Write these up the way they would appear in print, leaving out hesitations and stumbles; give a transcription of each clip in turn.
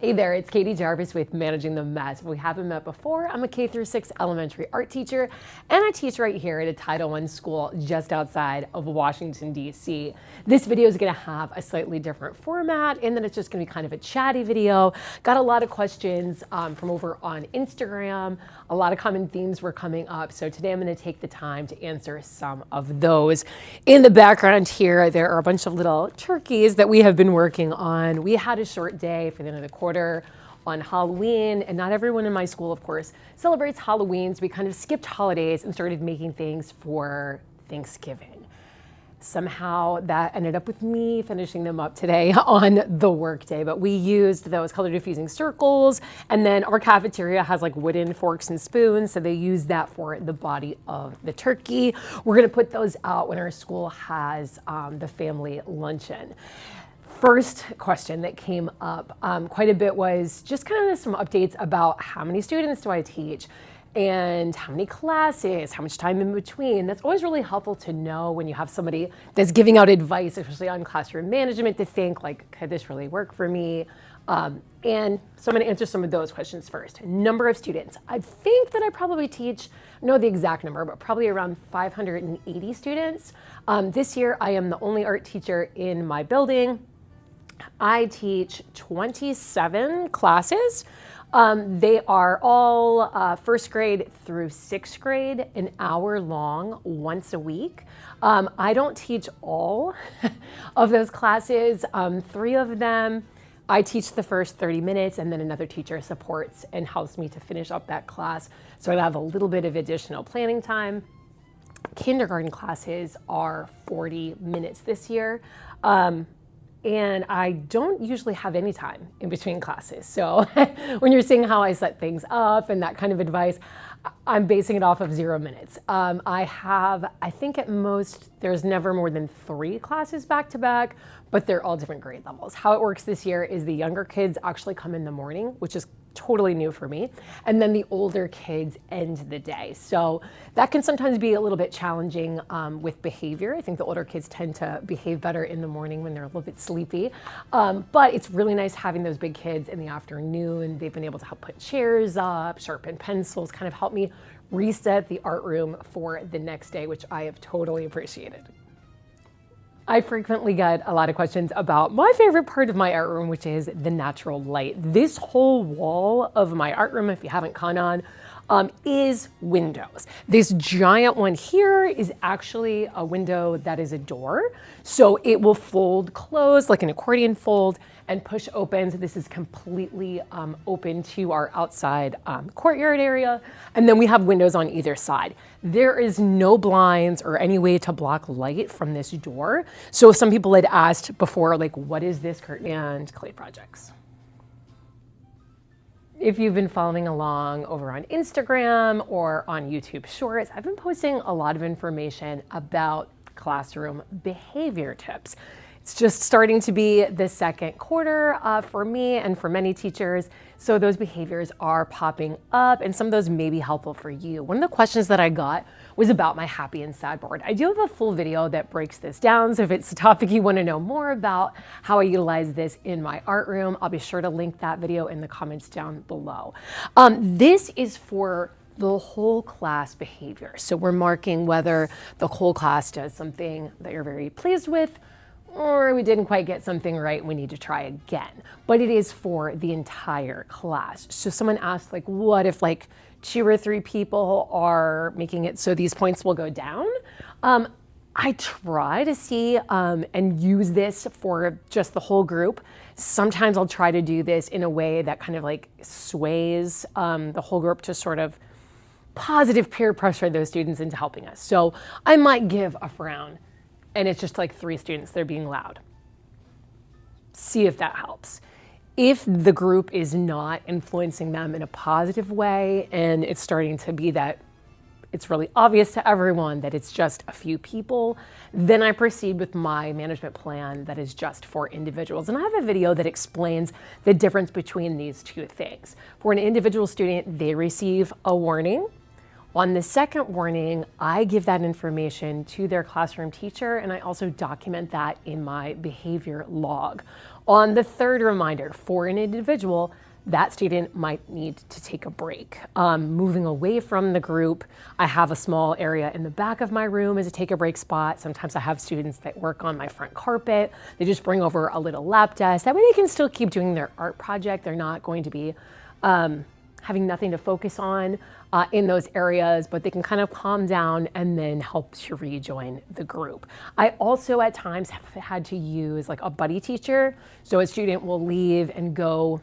Hey there, it's Katie Jarvis with Managing the Mess. If we haven't met before, I'm a K-6 elementary art teacher, and I teach right here at a Title I school just outside of Washington, D.C. This video is going to have a slightly different format, and then it's just going to be kind of a chatty video. Got a lot of questions from over on Instagram. A lot of common themes were coming up, so today I'm going to take the time to answer some of those. In the background here, there are a bunch of little turkeys that we have been working on. We had a short day for the end of the quarter on Halloween, and not everyone in my school, of course, celebrates Halloween, so we kind of skipped holidays and started making things for Thanksgiving. Somehow that ended up with me finishing them up today on the work day, but we used those color diffusing circles, and then our cafeteria has like wooden forks and spoons, so they use that for the body of the turkey. We're gonna put those out when our school has the family luncheon. First question that came up quite a bit was just kind of some updates about how many students do I teach and how many classes, how much time in between. That's always really helpful to know when you have somebody that's giving out advice, especially on classroom management, to think like, could this really work for me? And so I'm going to answer some of those questions first. Number of students. I think that I probably teach, I know the exact number, but probably around 580 students. This year, I am the only art teacher in my building. I teach 27 classes. They are all first grade through sixth grade, an hour long, once a week. I don't teach all of those classes. 3 of them, I teach the first 30 minutes, and then another teacher supports and helps me to finish up that class. So I have a little bit of additional planning time. Kindergarten classes are 40 minutes this year. And I don't usually have any time in between classes. So when you're seeing how I set things up and that kind of advice, I'm basing it off of 0 minutes. I think at most, there's never more than 3 classes back to back, but they're all different grade levels. How it works this year is the younger kids actually come in the morning, which is totally new for me. And then the older kids end the day. So that can sometimes be a little bit challenging with behavior. I think the older kids tend to behave better in the morning when they're a little bit sleepy. But it's really nice having those big kids in the afternoon. They've been able to help put chairs up, sharpen pencils, kind of help me reset the art room for the next day, which I have totally appreciated. I frequently get a lot of questions about my favorite part of my art room, which is the natural light. This whole wall of my art room, if you haven't caught on, is windows. This giant one here is actually a window that is a door. So it will fold closed like an accordion fold and push open. So this is completely open to our outside courtyard area. And then we have windows on either side. There is no blinds or any way to block light from this door. So some people had asked before, like, what is this curtain and clay projects? If you've been following along over on Instagram or on YouTube Shorts, I've been posting a lot of information about classroom behavior tips. It's just starting to be the second quarter for me and for many teachers, so those behaviors are popping up, and some of those may be helpful for you. One of the questions that I got was about my happy and sad board. I do have a full video that breaks this down, so if it's a topic you want to know more about how I utilize this in my art room, I'll be sure to link that video in the comments down below. This is for the whole class behavior. So we're marking whether the whole class does something that you're very pleased with, or we didn't quite get something right, we need to try again. But it is for the entire class. So someone asked, like, what if like 2 or 3 people are making it so these points will go down? I try to see and use this for just the whole group. Sometimes I'll try to do this in a way that kind of like sways the whole group to sort of positive peer pressure those students into helping us. So I might give a frown, and it's just like 3 students, they're being loud. See if that helps. If the group is not influencing them in a positive way, and it's starting to be that it's really obvious to everyone that it's just a few people, then I proceed with my management plan that is just for individuals. And I have a video that explains the difference between these 2 things. For an individual student, they receive a warning. On the second warning, I give that information to their classroom teacher, and I also document that in my behavior log. On the third reminder, for an individual, that student might need to take a break. Moving away from the group, I have a small area in the back of my room as a take a break spot. Sometimes I have students that work on my front carpet. They just bring over a little lap desk. That way they can still keep doing their art project. They're not going to be having nothing to focus on in those areas, but they can kind of calm down and then help to rejoin the group. I also at times have had to use like a buddy teacher. So a student will leave and go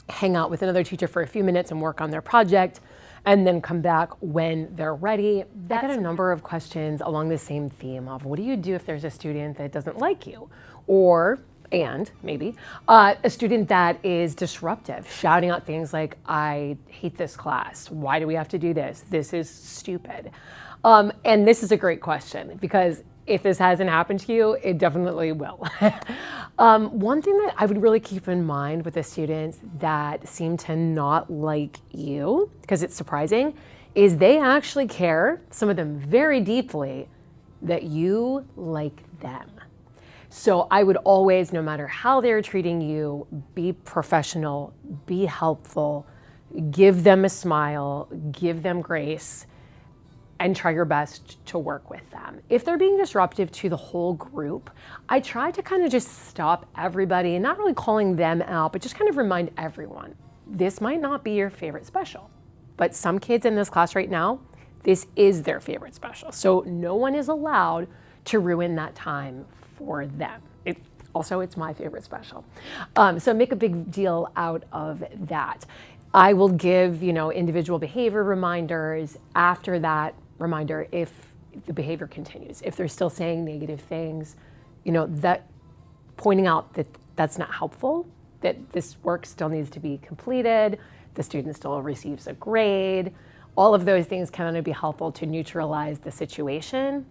hang out with another teacher for a few minutes and work on their project and then come back when they're ready. I got a number of questions along the same theme of what do you do if there's a student that doesn't like you? Or, and maybe, a student that is disruptive, shouting out things like, I hate this class. Why do we have to do this? This is stupid. And this is a great question because if this hasn't happened to you, it definitely will. One thing that I would really keep in mind with the students that seem to not like you, because it's surprising, is they actually care, some of them very deeply, that you like them. So I would always, no matter how they're treating you, be professional, be helpful, give them a smile, give them grace, and try your best to work with them. If they're being disruptive to the whole group, I try to kind of just stop everybody and not really calling them out, but just kind of remind everyone, this might not be your favorite special, but some kids in this class right now, this is their favorite special. So no one is allowed to ruin that time for them. It's my favorite special. So make a big deal out of that. I will give, individual behavior reminders after that reminder if the behavior continues. If they're still saying negative things, that pointing out that that's not helpful, that this work still needs to be completed, the student still receives a grade, all of those things can be helpful to neutralize the situation.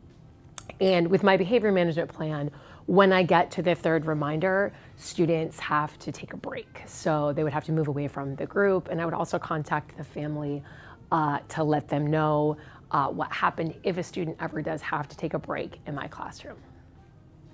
And with my behavior management plan, when I get to the third reminder, students have to take a break. So they would have to move away from the group, and I would also contact the family to let them know what happened if a student ever does have to take a break in my classroom.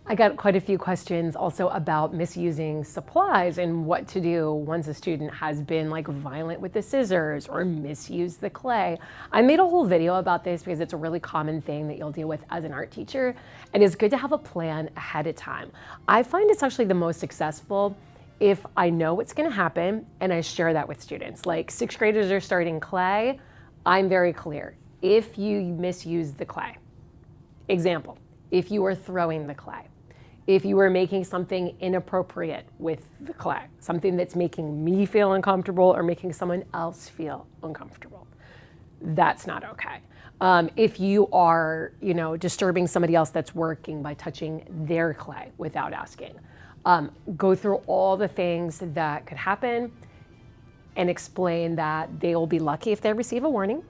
I got quite a few questions also about misusing supplies and what to do once a student has been violent with the scissors or misused the clay. I made a whole video about this because it's a really common thing that you'll deal with as an art teacher, and it's good to have a plan ahead of time. I find it's actually the most successful if I know what's going to happen and I share that with students. Like sixth graders are starting clay, I'm very clear. If you misuse the clay, example, if you are throwing the clay, if you are making something inappropriate with the clay, something that's making me feel uncomfortable or making someone else feel uncomfortable, that's not okay. If you are, disturbing somebody else that's working by touching their clay without asking, go through all the things that could happen and explain that they will be lucky if they receive a warning,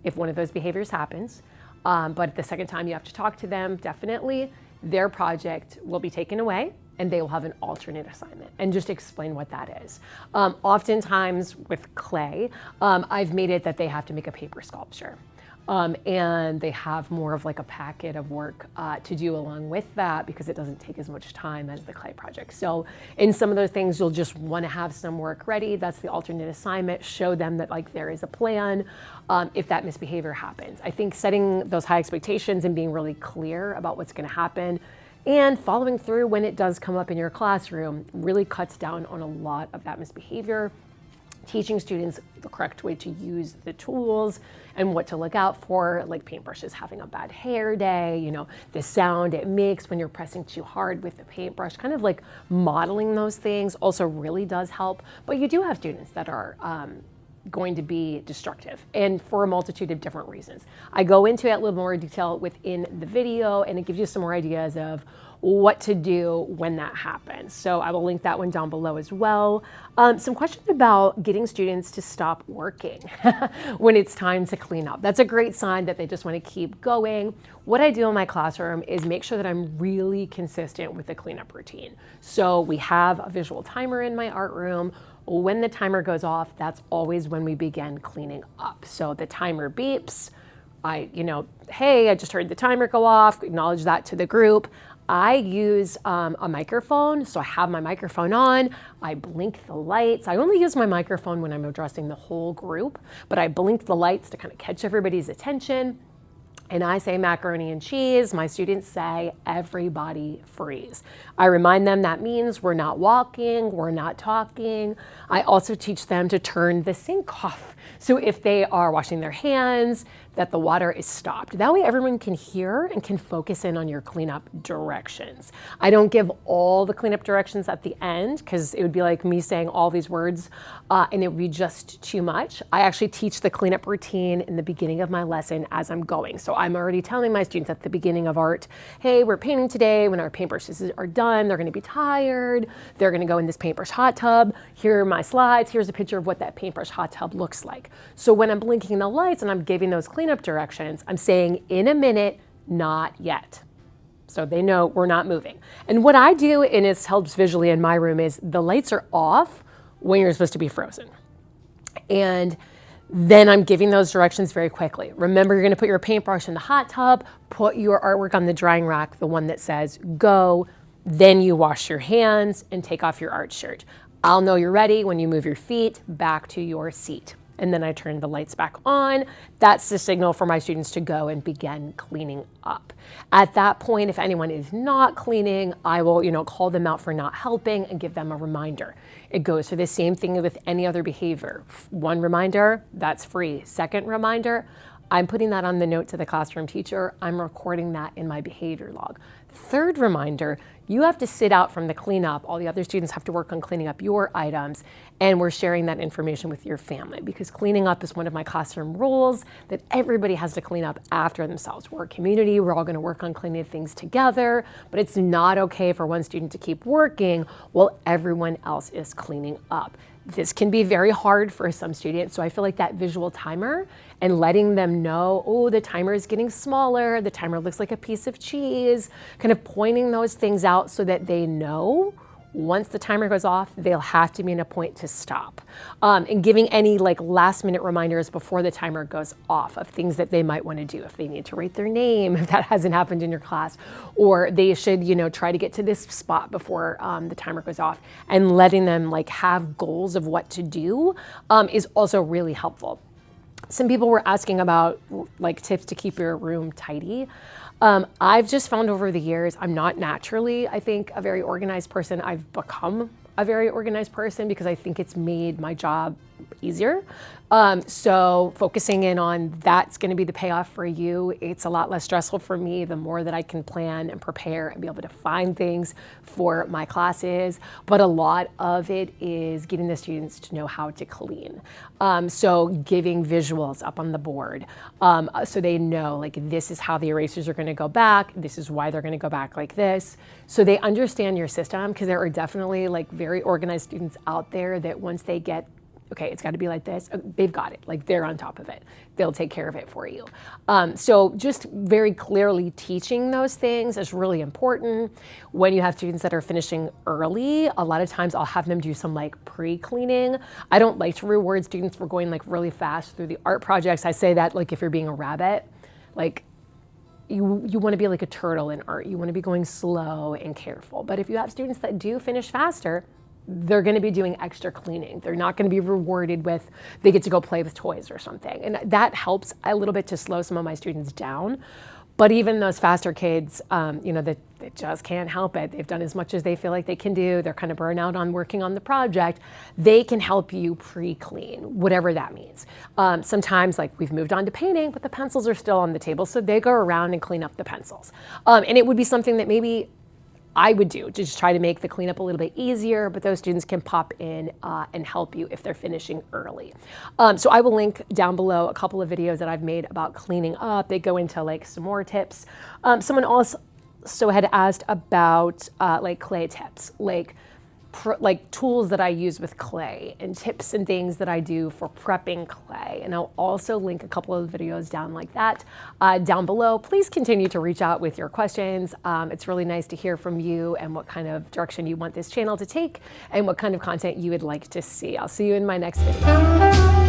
if one of those behaviors happens. But the second time you have to talk to them, definitely, their project will be taken away and they will have an alternate assignment, and just explain what that is. Oftentimes with clay, I've made it that they have to make a paper sculpture. And they have more of a packet of work to do along with that because it doesn't take as much time as the clay project. So in some of those things, you'll just want to have some work ready. That's the alternate assignment. Show them that there is a plan if that misbehavior happens. I think setting those high expectations and being really clear about what's going to happen and following through when it does come up in your classroom really cuts down on a lot of that misbehavior. Teaching students the correct way to use the tools and what to look out for, like paintbrushes having a bad hair day, the sound it makes when you're pressing too hard with the paintbrush, kind of modeling those things also really does help. But you do have students that are going to be destructive, and for a multitude of different reasons. I go into it a little more detail within the video, and it gives you some more ideas of what to do when that happens. So I will link that one down below as well. Some questions about getting students to stop working when it's time to clean up. That's a great sign that they just want to keep going. What I do in my classroom is make sure that I'm really consistent with the cleanup routine. So we have a visual timer in my art room. When the timer goes off, that's always when we begin cleaning up. So the timer beeps. Hey, I just heard the timer go off, acknowledge that to the group. I use a microphone. So I have my microphone on, I blink the lights. I only use my microphone when I'm addressing the whole group, but I blink the lights to kind of catch everybody's attention. And I say macaroni and cheese. My students say everybody freeze. I remind them that means we're not walking, we're not talking. I also teach them to turn the sink off. So if they are washing their hands, that the water is stopped. That way everyone can hear and can focus in on your cleanup directions. I don't give all the cleanup directions at the end because it would be like me saying all these words and it would be just too much. I actually teach the cleanup routine in the beginning of my lesson as I'm going. So I'm already telling my students at the beginning of art, hey, we're painting today. When our paintbrushes are done, they're gonna be tired. They're gonna go in this paintbrush hot tub. Here are my slides. Here's a picture of what that paintbrush hot tub looks like. So when I'm blinking the lights and I'm giving those cleanup directions, I'm saying in a minute, not yet. So they know we're not moving. And what I do, and it helps visually in my room, is the lights are off when you're supposed to be frozen. And then I'm giving those directions very quickly. Remember, you're gonna put your paintbrush in the hot tub, put your artwork on the drying rack, the one that says go, then you wash your hands and take off your art shirt. I'll know you're ready when you move your feet back to your seat. And then I turn the lights back on. That's the signal for my students to go and begin cleaning up. At that point, if anyone is not cleaning, I will, call them out for not helping and give them a reminder. It goes for the same thing with any other behavior. One reminder, that's free. Second reminder, I'm putting that on the note to the classroom teacher. I'm recording that in my behavior log. Third reminder, you have to sit out from the cleanup. All the other students have to work on cleaning up your items, and we're sharing that information with your family because cleaning up is one of my classroom rules that everybody has to clean up after themselves. We're a community, we're all gonna work on cleaning things together, but it's not okay for one student to keep working while everyone else is cleaning up. This can be very hard for some students, so I feel like that visual timer and letting them know, oh, the timer is getting smaller, the timer looks like a piece of cheese, kind of pointing those things out so that they know once the timer goes off, they'll have to be in a point to stop. And giving any last minute reminders before the timer goes off of things that they might want to do. If they need to write their name, if that hasn't happened in your class, or they should, try to get to this spot before the timer goes off, and letting them have goals of what to do is also really helpful. Some people were asking about tips to keep your room tidy. I've just found over the years, I'm not naturally, I think, a very organized person. I've become a very organized person because I think it's made my job easier. So focusing in on that's going to be the payoff for you. It's a lot less stressful for me the more that I can plan and prepare and be able to find things for my classes. But a lot of it is getting the students to know how to clean. So giving visuals up on the board so they know this is how the erasers are going to go back. This is why they're going to go back like this. So they understand your system, because there are definitely very organized students out there that once they get, okay, it's got to be like this, they've got it. They're on top of it. They'll take care of it for you. So just very clearly teaching those things is really important. When you have students that are finishing early, a lot of times I'll have them do some pre-cleaning. I don't like to reward students for going really fast through the art projects. I say that if you're being a rabbit, you want to be like a turtle in art. You want to be going slow and careful. But if you have students that do finish faster, they're going to be doing extra cleaning. They're not going to be rewarded with, they get to go play with toys or something. And that helps a little bit to slow some of my students down. But even those faster kids, that just can't help it. They've done as much as they feel like they can do. They're kind of burnt out on working on the project. They can help you pre-clean, whatever that means. Sometimes we've moved on to painting, but the pencils are still on the table. So they go around and clean up the pencils. And it would be something that maybe I would do to just try to make the cleanup a little bit easier, but those students can pop in and help you if they're finishing early. So I will link down below a couple of videos that I've made about cleaning up. They go into some more tips. Someone also had asked about clay tips, tools that I use with clay and tips and things that I do for prepping clay. And I'll also link a couple of videos down like that down below. Please continue to reach out with your questions. It's really nice to hear from you and what kind of direction you want this channel to take and what kind of content you would like to see. I'll see you in my next video.